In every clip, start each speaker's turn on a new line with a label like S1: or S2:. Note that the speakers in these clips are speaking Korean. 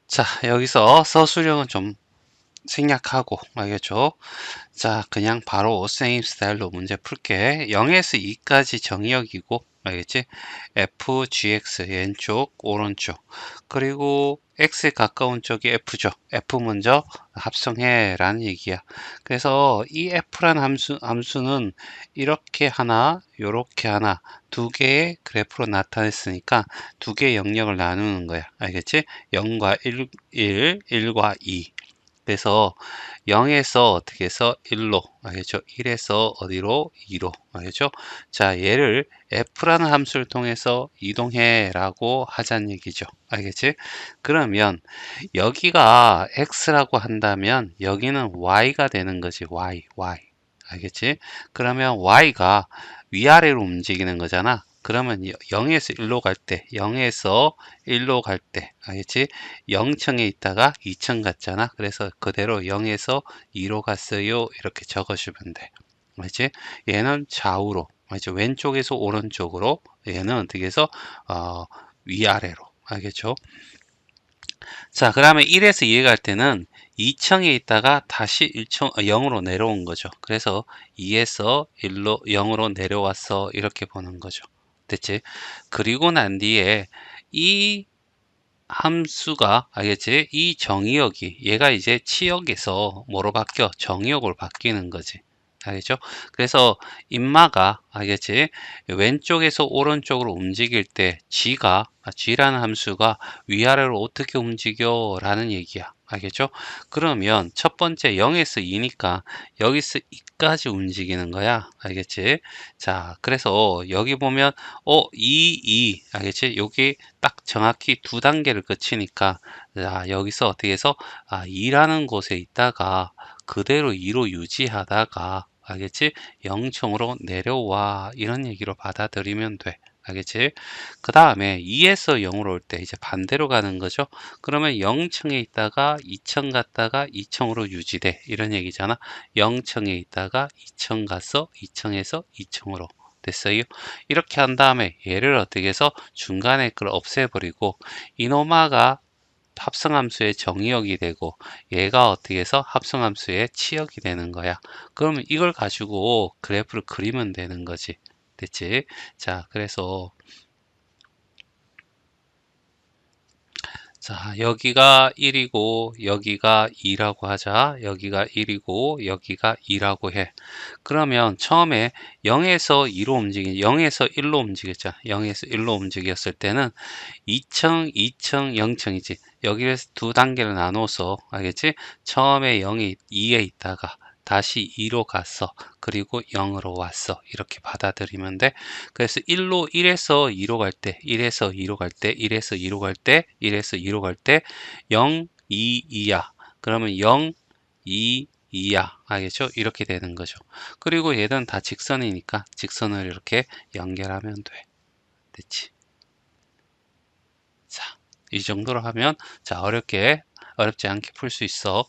S1: 자, 여기서 서술형은 좀 생략하고, 알겠죠? 자, 그냥 바로 same 스타일로 문제 풀게. 0에서 2까지 정의역이고, 알겠지? f, gx, 왼쪽, 오른쪽. 그리고 x에 가까운 쪽이 f죠. f 먼저 합성해 라는 얘기야. 그래서 이 f란 함수는 이렇게 하나, 요렇게 하나, 두 개의 그래프로 나타냈으니까 두 개의 영역을 나누는 거야. 알겠지? 0과 1, 1과 2. 그래서 0에서 어떻게 해서 1로 알겠죠? 1에서 어디로? 2로 알겠죠? 자, 얘를 f라는 함수를 통해서 이동해 라고 하자는 얘기죠. 알겠지? 그러면 여기가 x라고 한다면 여기는 y가 되는 거지. y. 알겠지? 그러면 y가 위아래로 움직이는 거잖아. 그러면 0에서 1로 갈 때, 0에서 1로 갈 때, 알겠지? 0층에 있다가 2층 갔잖아. 그래서 그대로 0에서 2로 갔어요. 이렇게 적어주면 돼. 알겠지? 얘는 좌우로, 알겠지? 왼쪽에서 오른쪽으로, 얘는 어떻게 해서, 위아래로. 알겠죠? 자, 그러면 1에서 2에 갈 때는 2층에 있다가 다시 1층, 0으로 내려온 거죠. 그래서 2에서 1로 0으로 내려왔어. 이렇게 보는 거죠. 됐지? 그리고 난 뒤에 이 함수가 알겠지? 이 정의역이 얘가 이제 치역에서 뭐로 바뀌어? 정의역으로 바뀌는 거지. 알겠죠? 그래서 인마가 알겠지? 왼쪽에서 오른쪽으로 움직일 때 G라는 함수가 위아래로 어떻게 움직여? 라는 얘기야. 알겠죠? 그러면 첫 번째 0에서 2니까 여기서 2까지 움직이는 거야. 알겠지? 자, 그래서 여기 보면 2, 알겠지? 여기 딱 정확히 두 단계를 거치니까 자, 여기서 어떻게 해서 2라는 곳에 있다가 그대로 2로 유지하다가 알겠지? 0층으로 내려와 이런 얘기로 받아들이면 돼. 알겠지? 그 다음에 2에서 0으로 올 때 이제 반대로 가는 거죠. 그러면 0층에 있다가 2층 갔다가 2층으로 유지돼. 이런 얘기잖아. 0층에 있다가 2층 가서 2층에서 2층으로 됐어요. 이렇게 한 다음에 얘를 어떻게 해서 중간에 걸 없애버리고 이노마가 합성함수의 정의역이 되고 얘가 어떻게 해서 합성함수의 치역이 되는 거야. 그러면 이걸 가지고 그래프를 그리면 되는 거지. 됐지? 자, 그래서 자, 여기가 1이고 여기가 2라고 하자. 여기가 1이고 여기가 2라고 해. 그러면 처음에 0에서 2로 0에서 1로 움직였잖아. 0에서 1로 움직였을 때는 2층, 2층, 0층이지. 여기를 두 단계를 나눠서 알겠지? 처음에 0이 2에 있다가 다시 2로 갔어. 그리고 0으로 왔어. 이렇게 받아들이면 돼. 그래서 1에서 2로 갈 때, 1에서 2로 갈 때, 1에서 2로 갈 때, 1에서 2로 갈 때, 0, 2, 2야. 그러면 0, 2, 2야. 알겠죠? 이렇게 되는 거죠. 그리고 얘는 다 직선이니까 직선을 이렇게 연결하면 돼. 됐지? 자, 이 정도로 하면, 자, 어렵지 않게 풀 수 있어.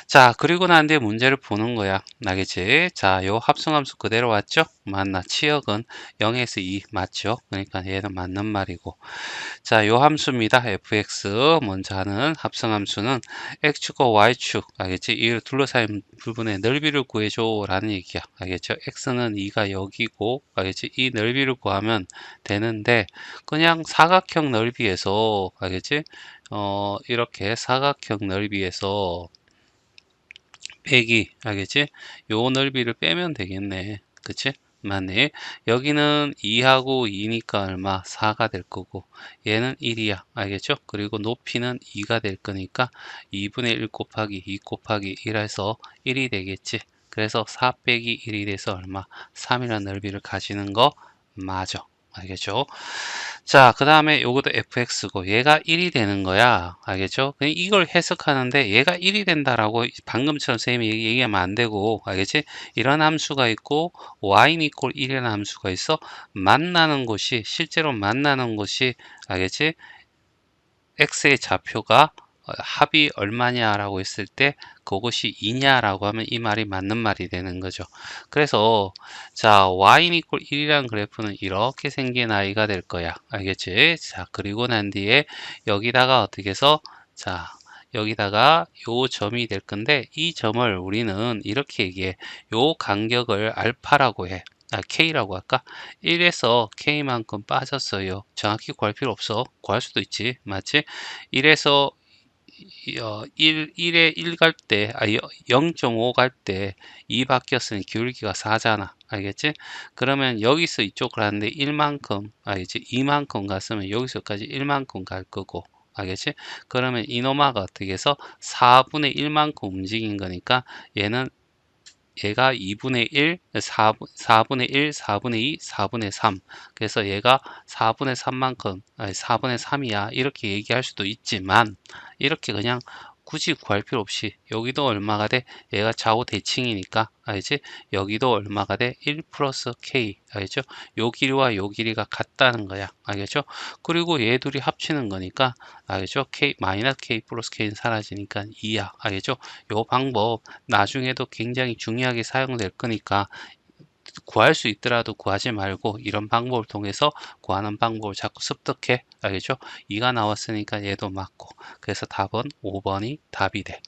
S1: 자, 그리고 난 뒤에 문제를 보는 거야. 알겠지? 자, 요 합성함수 그대로 왔죠? 맞나? 치역은 0에서 2 맞죠? 그러니까 얘는 맞는 말이고. 자, 요 함수입니다. fx 먼저 하는 합성함수는 x축과 y축 알겠지? 이 둘러싸인 부분의 넓이를 구해줘 라는 얘기야. 알겠죠? x는 2가 여기고 알겠지? 이 넓이를 구하면 되는데 그냥 사각형 넓이에서 알겠지? 이렇게 사각형 넓이에서 빼기 알겠지? 요 넓이를 빼면 되겠네. 그치? 만약 여기는 2하고 2니까 얼마? 4가 될 거고 얘는 1이야. 알겠죠? 그리고 높이는 2가 될 거니까 2분의 1 곱하기 2 곱하기 1해서 1이 되겠지. 그래서 4 빼기 1이 돼서 얼마? 3이라는 넓이를 가지는 거 맞아. 알겠죠? 자, 그 다음에 요것도 fx고 얘가 1이 되는 거야. 알겠죠? 그냥 이걸 해석하는데 얘가 1이 된다라고 방금처럼 선생님이 얘기하면 안 되고 알겠지? 이런 함수가 있고 y 이퀄 1이라는 함수가 있어. 만나는 곳이 실제로 만나는 곳이 알겠지? x의 좌표가 합이 얼마냐라고 했을 때 그것이 2냐라고 하면 이 말이 맞는 말이 되는 거죠. 그래서 자 y 이퀄 1이라는 그래프는 이렇게 생긴 아이가 될 거야. 알겠지? 자 그리고 난 뒤에 여기다가 어떻게 해서 자, 여기다가 요 점이 될 건데 이 점을 우리는 이렇게 얘기해. 요 간격을 알파라고 해. K라고 할까? 1에서 K만큼 빠졌어요. 정확히 구할 필요 없어. 구할 수도 있지. 맞지? 1에서 1에 1 갈 때, 0.5 갈 때 2 바뀌었으니 기울기가 4잖아. 알겠지? 그러면 여기서 이쪽으로 하는데 1만큼, 알겠지? 2만큼 갔으면 여기서까지 1만큼 갈 거고. 알겠지? 그러면 이노마가 어떻게 해서 4분의 1만큼 움직인 거니까 얘가 2분의 1, 4분의 1, 4분의 2, 4분의 3. 그래서 얘가 4분의 3만큼, 아니 4분의 3이야. 이렇게 얘기할 수도 있지만, 이렇게 그냥 굳이 구할 필요 없이, 여기도 얼마가 돼? 얘가 좌우 대칭이니까, 알지? 여기도 얼마가 돼? 1 플러스 K. 알겠죠? 요 길이와 요 길이가 같다는 거야. 알겠죠? 그리고 얘 둘이 합치는 거니까, 알겠죠? K, 마이너스 K 플러스 K는 사라지니까 2야. 알겠죠? 요 방법, 나중에도 굉장히 중요하게 사용될 거니까 구할 수 있더라도 구하지 말고 이런 방법을 통해서 구하는 방법을 자꾸 습득해. 알겠죠? 2가 나왔으니까 얘도 맞고. 그래서 답은 5번이 답이 돼.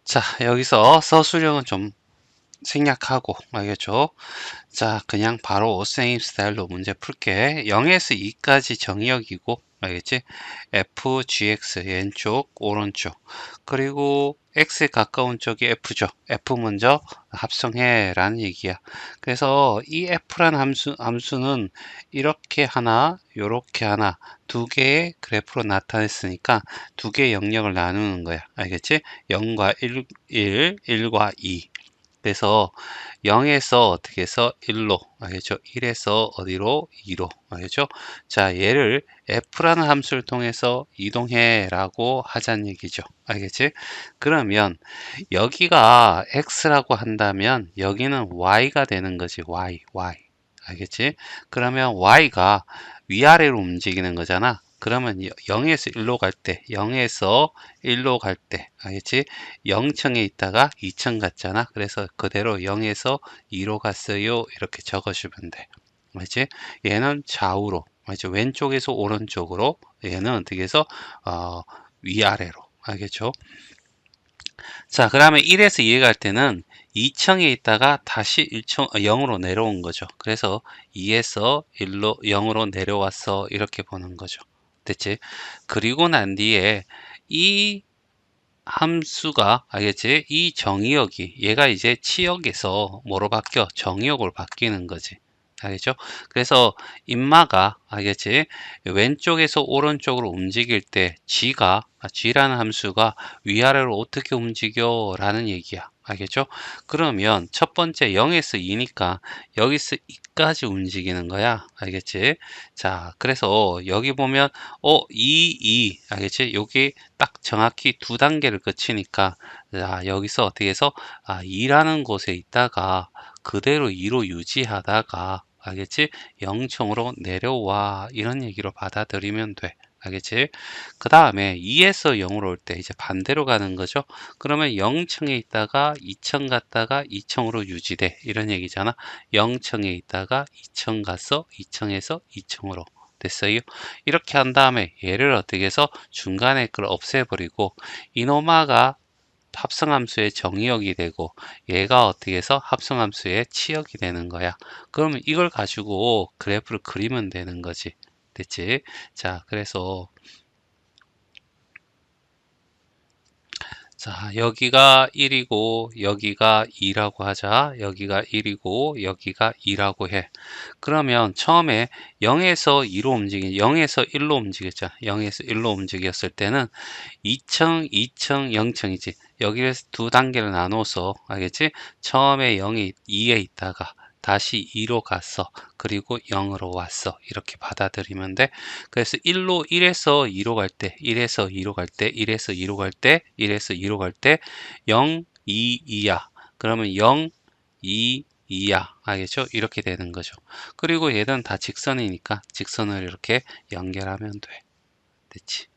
S1: 자, 여기서 서술형은 좀 생략하고, 알겠죠? 자, 그냥 바로 세임 스타일로 문제 풀게. 0에서 2까지 정의역이고, 알겠지? f, gx, 왼쪽, 오른쪽. 그리고 x에 가까운 쪽이 f죠. f 먼저 합성해 라는 얘기야. 그래서 이 f라는 함수는 이렇게 하나, 요렇게 하나, 두 개의 그래프로 나타냈으니까 두 개의 영역을 나누는 거야. 알겠지? 0과 1, 1과 2. 그래서 0에서 어떻게 해서 1로 알겠죠? 1에서 어디로? 2로 알겠죠? 자, 얘를 f라는 함수를 통해서 이동해 라고 하자는 얘기죠. 알겠지? 그러면 여기가 x라고 한다면 여기는 y가 되는 거지. y. 알겠지? 그러면 y가 위아래로 움직이는 거잖아. 그러면 0에서 1로 갈 때, 0에서 1로 갈 때, 알겠지? 0층에 있다가 2층 갔잖아. 그래서 그대로 0에서 2로 갔어요. 이렇게 적어주면 돼. 알겠지? 얘는 좌우로, 알겠지? 왼쪽에서 오른쪽으로, 얘는 어떻게 해서, 위아래로. 알겠죠? 자, 그러면 1에서 2에 갈 때는 2층에 있다가 다시 0으로 내려온 거죠. 그래서 2에서 1로 0으로 내려왔어. 이렇게 보는 거죠. 됐지? 그리고 난 뒤에 이 함수가 알겠지? 이 정의역이 얘가 이제 치역에서 뭐로 바뀌어? 정의역으로 바뀌는 거지. 알겠죠? 그래서 인마가 알겠지? 왼쪽에서 오른쪽으로 움직일 때 G라는 함수가 위아래로 어떻게 움직여? 라는 얘기야. 알겠죠? 그러면 첫 번째 0에서 2니까 여기서 2까지 움직이는 거야. 알겠지? 자, 그래서 여기 보면 2, 알겠지? 여기 딱 정확히 두 단계를 거치니까 자, 여기서 어떻게 해서 2라는 곳에 있다가 그대로 2로 유지하다가 알겠지? 0층으로 내려와 이런 얘기로 받아들이면 돼. 알겠지? 그 다음에 2에서 0으로 올 때 이제 반대로 가는 거죠. 그러면 0층에 있다가 2층 갔다가 2층으로 유지돼. 이런 얘기잖아. 0층에 있다가 2층 갔어. 2층에서 2층으로. 됐어요. 이렇게 한 다음에 얘를 어떻게 해서 중간에 그걸 없애버리고 이노마가 합성함수의 정의역이 되고 얘가 어떻게 해서 합성함수의 치역이 되는 거야. 그러면 이걸 가지고 그래프를 그리면 되는 거지. 됐지? 자, 그래서 자, 여기가 1이고 여기가 2라고 하자. 여기가 1이고 여기가 2라고 해. 그러면 처음에 0에서 2로 0에서 1로 움직였잖아. 0에서 1로 움직였을 때는 2층, 2층, 0층이지. 여기를 두 단계를 나눠서 알겠지? 처음에 2에 있다가 다시 2로 갔어. 그리고 0으로 왔어. 이렇게 받아들이면 돼. 그래서 1에서 2로 갈 때, 1에서 2로 갈 때, 1에서 2로 갈 때, 1에서 2로 갈 때, 0, 2, 2야. 그러면 0, 2, 2야. 알겠죠? 이렇게 되는 거죠. 그리고 얘는 다 직선이니까 직선을 이렇게 연결하면 돼. 됐지?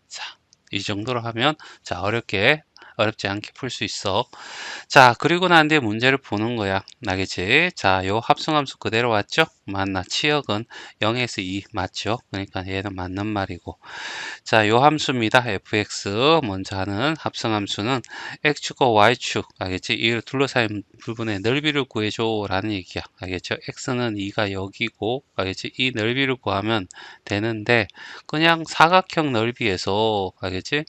S1: 자, 이 정도로 하면, 자, 어렵지 않게 풀 수 있어. 자, 그리고 난 뒤에 문제를 보는 거야. 알겠지? 자, 요 합성함수 그대로 왔죠? 맞나? 치역은 0에서 2 맞죠? 그러니까 얘는 맞는 말이고. 자, 요 함수입니다. fx 먼저 하는 합성함수는 x축과 y축, 알겠지? 이를 둘러싸인 부분의 넓이를 구해줘 라는 얘기야. 알겠죠? x는 2가 여기고, 알겠지? 이 넓이를 구하면 되는데 그냥 사각형 넓이에서, 알겠지?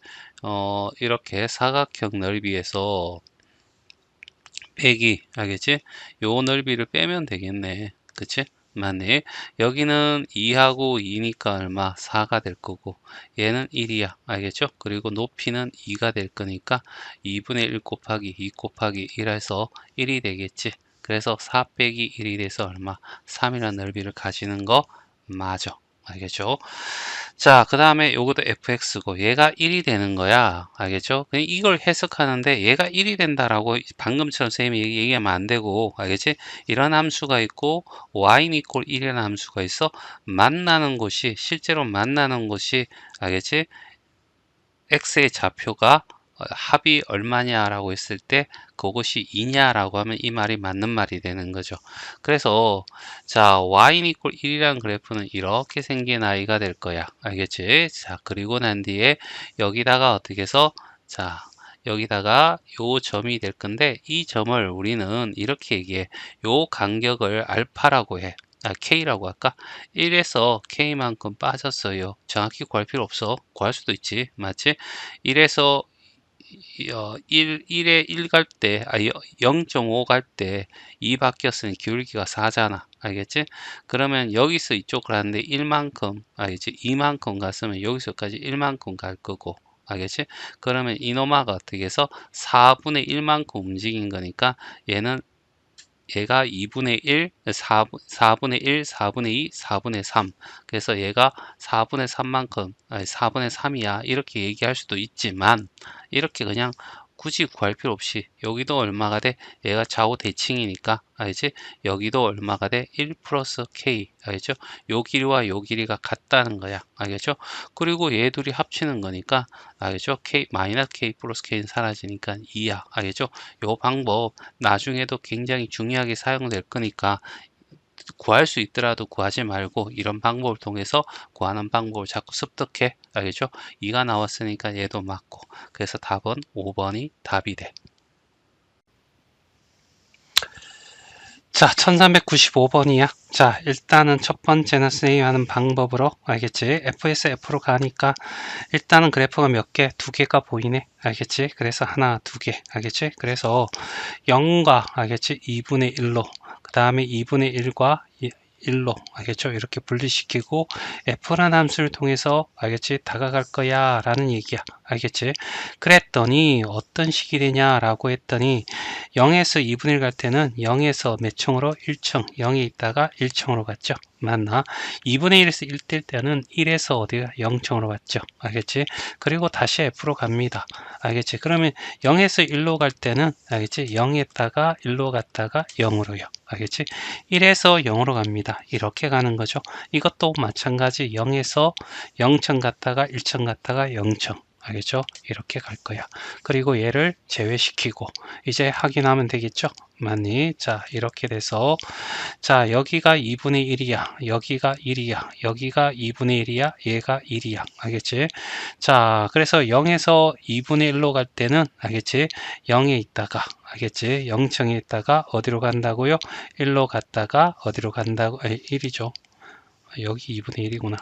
S1: 이렇게 사각형 넓이에서 빼기, 알겠지? 요 넓이를 빼면 되겠네. 그치? 맞네. 여기는 2하고 2니까 얼마? 4가 될 거고, 얘는 1이야. 알겠죠? 그리고 높이는 2가 될 거니까 2분의 1 곱하기 2 곱하기 1 해서 1이 되겠지. 그래서 4 빼기 1이 돼서 얼마? 3이라는 넓이를 가지는 거 맞아. 알겠죠? 자, 그 다음에 요것도 fx고 얘가 1이 되는 거야. 알겠죠? 그냥 이걸 해석하는데 얘가 1이 된다라고 방금처럼 쌤이 얘기하면 안 되고, 알겠지? 이런 함수가 있고 y는 equal 1이라는 함수가 있어. 만나는 곳이, 실제로 만나는 곳이, 알겠지? x의 좌표가 합이 얼마냐라고 했을 때 그것이 2냐라고 하면 이 말이 맞는 말이 되는 거죠. 그래서 자, y는 equal 1이라는 그래프는 이렇게 생긴 아이가 될 거야. 알겠지? 자, 그리고 난 뒤에 여기다가 어떻게 해서, 자, 여기다가 요 점이 될 건데 이 점을 우리는 이렇게 얘기해. 요 간격을 알파라고 해. K라고 할까? 1에서 K만큼 빠졌어요. 정확히 구할 필요 없어. 구할 수도 있지. 맞지? 1에서 1에 1 갈 때, 0.5 갈 때 2 바뀌었으니 기울기가 4잖아. 알겠지? 그러면 여기서 이쪽으로 하는데 1만큼, 알겠지? 2만큼 갔으면 여기서까지 1만큼 갈 거고. 알겠지? 그러면 이노마가 어떻게 해서 4분의 1만큼 움직인 거니까 얘가 2분의 1, 4분의 1, 4분의 2, 4분의 3. 그래서 얘가 4분의 3만큼, 아니 4분의 3이야. 이렇게 얘기할 수도 있지만, 이렇게 그냥 굳이 구할 필요 없이, 여기도 얼마가 돼? 얘가 좌우 대칭이니까, 알지? 여기도 얼마가 돼? 1 플러스 K. 알겠죠? 요 길이와 요 길이가 같다는 거야. 알겠죠? 그리고 얘 둘이 합치는 거니까, 알겠죠? K, 마이너스 K 플러스 K는 사라지니까 2야. 알겠죠? 요 방법, 나중에도 굉장히 중요하게 사용될 거니까 구할 수 있더라도 구하지 말고 이런 방법을 통해서 구하는 방법을 자꾸 습득해. 알겠죠? 2가 나왔으니까 얘도 맞고. 그래서 답은 5번이 답이 돼. 자, 1395번이야. 자, 일단은 첫 번째는 선생님이 하는 방법으로, 알겠지? F에서 F로 가니까 일단은 그래프가 몇 개? 두 개가 보이네. 알겠지? 그래서 하나, 두 개. 알겠지? 그래서 0과, 알겠지? 2분의 1로, 그 다음에 2분의 1과 1로, 알겠죠? 이렇게 분리시키고 F라는 함수를 통해서, 알겠지? 다가갈 거야 라는 얘기야. 알겠지? 그랬더니 어떤 식이 되냐라고 했더니 0에서 2분의 1 갈 때는 0에서 몇 층으로? 1층. 0에 있다가 1층으로 갔죠. 맞나? 2분의 1에서 1 될 때는 1에서 어디가? 0층으로 갔죠. 알겠지? 그리고 다시 F로 갑니다. 알겠지? 그러면 0에서 1로 갈 때는, 알겠지? 0에다가 1로 갔다가 0으로요. 알겠지? 1에서 0으로 갑니다. 이렇게 가는 거죠. 이것도 마찬가지 0에서 0층 갔다가 1층 갔다가 0층. 알겠죠? 이렇게 갈 거야. 그리고 얘를 제외시키고 이제 확인하면 되겠죠? 맞니? 자, 이렇게 돼서 자, 여기가 2분의 1이야. 여기가 1이야. 여기가 2분의 1이야. 얘가 1이야. 알겠지? 자, 그래서 0에서 2분의 1로 갈 때는, 알겠지? 0에 있다가, 알겠지? 0층에 있다가 어디로 간다고요? 1로 갔다가 어디로 간다고? 아니, 1이죠. 여기 2분의 1이구나.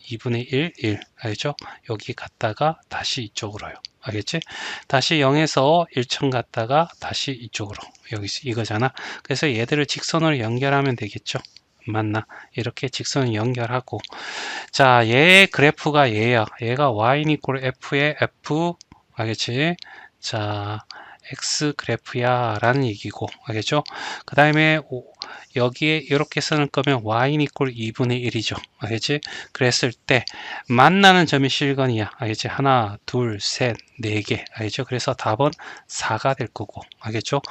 S1: 2분의 1, 1. 알겠죠? 여기 갔다가 다시 이쪽으로요. 알겠지? 다시 0에서 1층 갔다가 다시 이쪽으로. 여기 이거잖아. 그래서 얘들을 직선으로 연결하면 되겠죠? 맞나? 이렇게 직선을 연결하고. 자, 얘의 그래프가 얘야. 얘가 y equal f의 f. 알겠지? 자, x 그래프야 라는 얘기고. 알겠죠? 그 다음에 여기에 이렇게 쓰는 거면 y equal 2분의 1이죠. 알겠지? 그랬을 때 만나는 점이 실근이야. 알겠지? 하나, 둘, 셋, 네 개. 알겠죠? 그래서 답은 4가 될 거고. 알겠죠?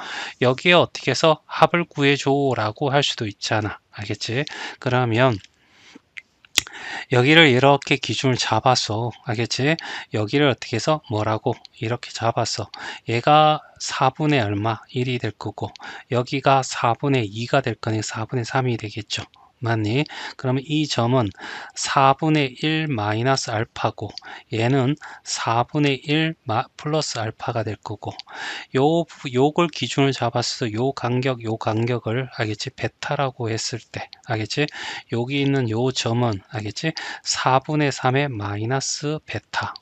S1: 여기에 어떻게 해서 합을 구해줘 라고 할 수도 있잖아. 알겠지? 그러면 여기를 이렇게 기준을 잡았어. 알겠지? 여기를 어떻게 해서 뭐라고 이렇게 잡았어. 얘가 4분의 얼마 1이 될 거고 여기가 4분의 2가 될 거니 4분의 3이 되겠죠. 맞니? 그러면 이 점은 4분의 1 마이너스 알파고 얘는 4분의 1 플러스 알파가 될 거고 요걸 기준을 잡았어. 요 간격을 알겠지? 베타라고 했을 때 알겠지? 여기 있는 요 점은 알겠지? 4분의 3의 마이너스 베타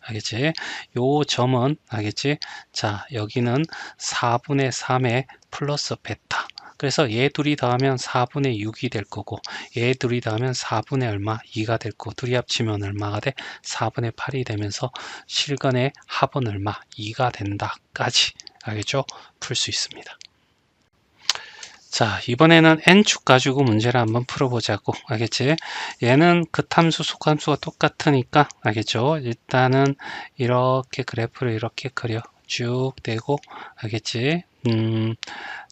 S1: 알겠지? 요 점은 알겠지? 자 여기는 4분의 3의 플러스 베타 그래서 얘 둘이 더하면 4분의 6이 될 거고 얘 둘이 더하면 4분의 얼마? 2가 될 거고 둘이 합치면 얼마가 돼? 4분의 8이 되면서 실근의 합은 얼마? 2가 된다까지 알겠죠? 풀 수 있습니다. 자 이번에는 n축 가지고 문제를 한번 풀어보자고 알겠지? 얘는 극함수 속함수가 똑같으니까 알겠죠? 일단은 이렇게 그래프를 이렇게 그려 쭉 대고 알겠지?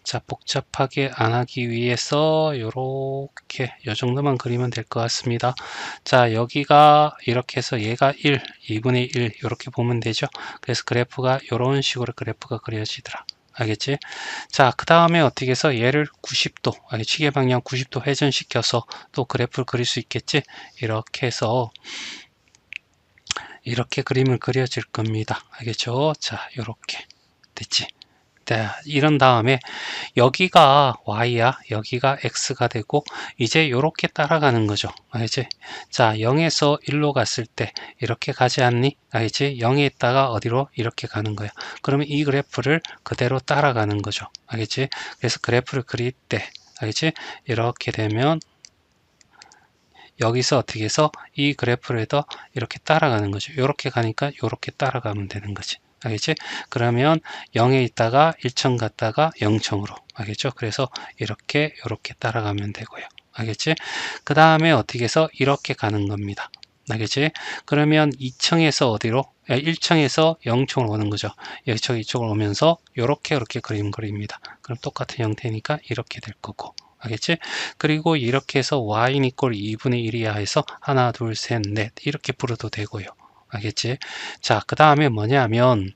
S1: 자 복잡하게 안 하기 위해서 요렇게 요 정도만 그리면 될 것 같습니다. 자 여기가 이렇게 해서 얘가 1 2분의 1 이렇게 보면 되죠. 그래서 그래프가 이런 식으로 그래프가 그려지더라. 알겠지? 자, 그 다음에 어떻게 해서 얘를 90도, 아니, 시계 방향 90도 회전시켜서 또 그래프를 그릴 수 있겠지? 이렇게 해서 이렇게 그림을 그려질 겁니다. 알겠죠? 자, 이렇게 됐지? 네, 이런 다음에 여기가 y야, 여기가 x가 되고 이제 이렇게 따라가는 거죠. 알지? 자, 0에서 1로 갔을 때 이렇게 가지 않니? 알지? 0에 있다가 어디로? 이렇게 가는 거야. 그러면 이 그래프를 그대로 따라가는 거죠. 알겠지? 그래서 그래프를 그릴 때 알겠지? 이렇게 되면 여기서 어떻게 해서 이 그래프를 해서 이렇게 따라가는 거죠. 이렇게 가니까 이렇게 따라가면 되는 거지. 알겠지? 그러면 0에 있다가 1층 갔다가 0층으로 알겠죠? 그래서 이렇게 따라가면 되고요. 알겠지? 그 다음에 어떻게 해서 이렇게 가는 겁니다. 알겠지? 그러면 2층에서 어디로? 1층에서 0층으로 오는 거죠. 이쪽으로 오면서 이렇게 그림 그립니다. 그럼 똑같은 형태니까 이렇게 될 거고. 알겠지? 그리고 이렇게 해서 y는 이꼴 2분의 1이야 해서 하나, 둘, 셋, 넷 이렇게 풀어도 되고요. 알겠지? 자, 그 다음에 뭐냐면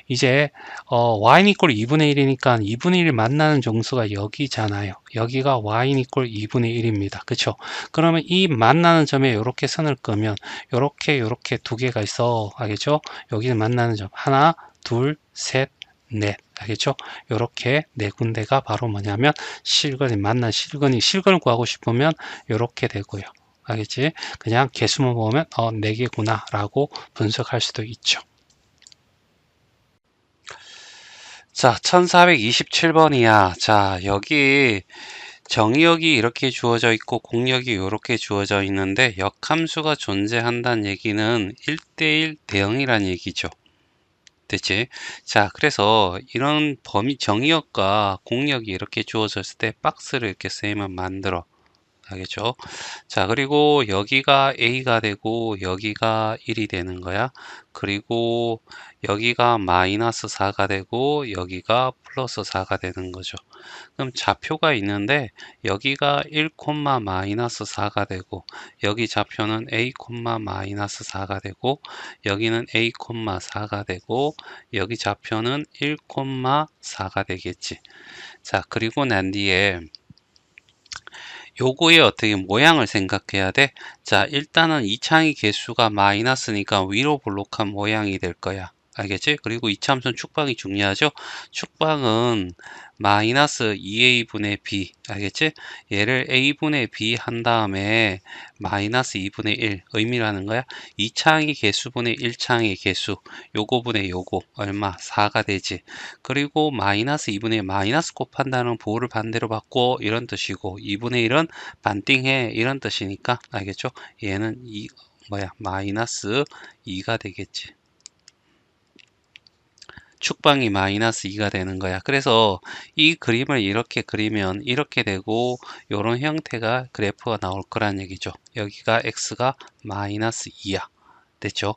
S1: 이제 y는 이꼴 2분의 1이니까 2분의 1 만나는 정수가 여기잖아요. 여기가 y는 이꼴 2분의 1입니다. 그쵸? 그러면 이 만나는 점에 이렇게 선을 끄면 이렇게 두 개가 있어. 알겠죠? 여기는 만나는 점 하나, 둘, 셋, 넷. 알겠죠? 요렇게 네 군데가 바로 뭐냐면 실근이 만난 실근을 구하고 싶으면 요렇게 되고요. 알겠지? 그냥 개수만 보면 네 개구나 라고 분석할 수도 있죠. 자, 1427번이야. 자, 여기 정의역이 이렇게 주어져 있고 공역이 이렇게 주어져 있는데 역함수가 존재한다는 얘기는 1대1 대응이란 얘기죠. 됐지? 자, 그래서 이런 정의역과 공역이 이렇게 주어졌을 때 박스를 이렇게 쌤은 만들어. 알겠죠? 자, 그리고 여기가 A가 되고 여기가 1이 되는 거야. 그리고 여기가 마이너스 4가 되고 여기가 플러스 4가 되는 거죠. 그럼 좌표가 있는데 여기가 1, 마이너스 4가 되고 여기 좌표는 A, 마이너스 4가 되고 여기는 A, 4가 되고 여기 좌표는 1, 4가 되겠지. 자, 그리고 난 뒤에 요거의 어떻게 모양을 생각해야 돼? 자, 일단은 이창의 개수가 마이너스니까 위로 볼록한 모양이 될 거야. 알겠지? 그리고 이차함수는 축방이 중요하죠? 축방은 마이너스 2a분의 b 알겠지? 얘를 a분의 b 한 다음에 마이너스 2분의 1 의미라는 거야. 2창의 개수분의 1창의 개수 요거분의 요거 얼마? 4가 되지. 그리고 마이너스 2분의 1 마이너스 곱한다는 보호를 반대로 받고 이런 뜻이고 2분의 1은 반띵해 이런 뜻이니까 알겠죠? 얘는 마이너스 2가 되겠지. 축방이 마이너스 2가 되는 거야. 그래서 이 그림을 이렇게 그리면 이렇게 되고 이런 형태가 그래프가 나올 거란 얘기죠. 여기가 x가 마이너스 2야. 됐죠?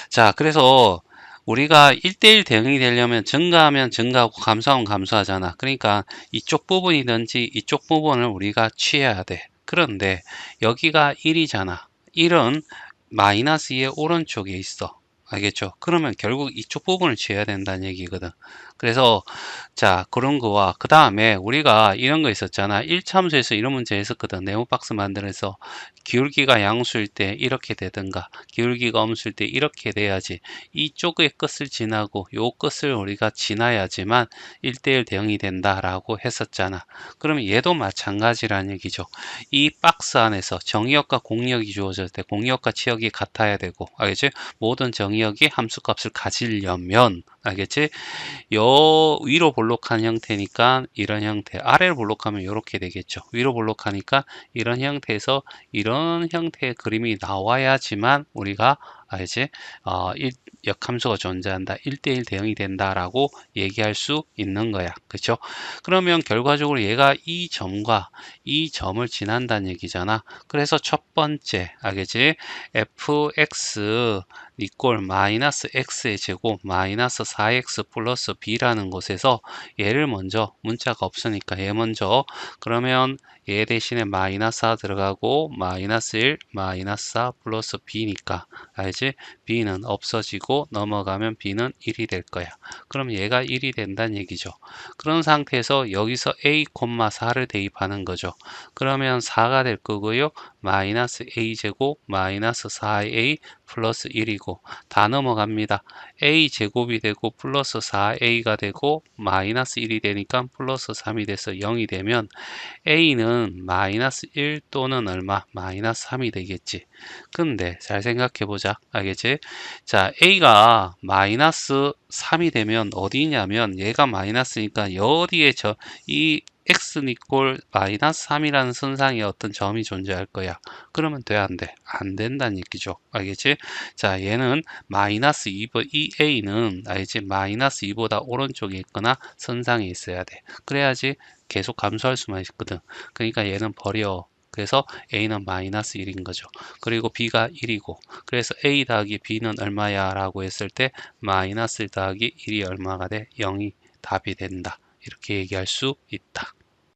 S1: 자, 그래서 우리가 1대1 대응이 되려면 증가하면 증가하고 감소하면 감소하잖아. 그러니까 이쪽 부분이든지 이쪽 부분을 우리가 취해야 돼. 그런데 여기가 1이잖아. 1은 마이너스 2의 오른쪽에 있어. 알겠죠? 그러면 결국 이쪽 부분을 취해야 된다는 얘기거든. 그래서 자, 그런 거와 그 다음에 우리가 이런 거 있었잖아. 1차함수에서 이런 문제 했었거든. 네모박스 만들어서 기울기가 양수일 때 이렇게 되든가 기울기가 음수일 때 이렇게 돼야지 이쪽의 끝을 지나고 요 끝을 우리가 지나야지만 1대1 대응이 된다라고 했었잖아. 그러면 얘도 마찬가지라는 얘기죠. 이 박스 안에서 정의역과 공역이 주어질 때 공역과 치역이 같아야 되고 알겠지? 모든 정의역이 함수값을 가지려면 알겠지? 요 위로 볼록한 형태니까 이런 형태, 아래로 볼록하면 이렇게 되겠죠. 위로 볼록하니까 이런 형태에서 이런 형태의 그림이 나와야지만 우리가 알지? 역함수가 존재한다. 1대1 대응이 된다라고 얘기할 수 있는 거야. 그렇죠? 그러면 결과적으로 얘가 이 점과 이 점을 지난다는 얘기잖아. 그래서 첫 번째, 알겠지? fx 이꼴 마이너스 x의 제곱 마이너스 4x 플러스 b라는 곳에서 얘를 먼저 문자가 없으니까 얘 먼저 그러면 얘 대신에 마이너스 4 들어가고 마이너스 1 마이너스 4 플러스 b니까 알지? b는 없어지고 넘어가면 b는 1이 될 거야. 그럼 얘가 1이 된다는 얘기죠. 그런 상태에서 여기서 a, 4를 대입하는 거죠. 그러면 4가 될 거고요. 마이너스 a제곱 마이너스 4a 플러스 1이고 다 넘어갑니다. a 제곱이 되고 플러스 4a가 되고 마이너스 1이 되니까 플러스 3이 돼서 0이 되면 a는 마이너스 1 또는 얼마? 마이너스 3이 되겠지. 근데 잘 생각해 보자. 알겠지? 자, a가 마이너스 3이 되면 어디냐면 얘가 마이너스니까 여기에 이 x는 이꼴 마이너스 3이라는 선상에 어떤 점이 존재할 거야. 그러면 돼, 안 돼? 안 된다는 얘기죠. 알겠지? 자, 얘는 마이너스 2, 이 a는 알지? 마이너스 2보다 오른쪽에 있거나 선상에 있어야 돼. 그래야지 계속 감소할 수만 있거든. 그러니까 얘는 버려. 그래서 a는 마이너스 1인 거죠. 그리고 b가 1이고 그래서 a 더하기 b는 얼마야 라고 했을 때 마이너스 1 더하기 1이 얼마가 돼? 0이 답이 된다. 이렇게 얘기할 수 있다.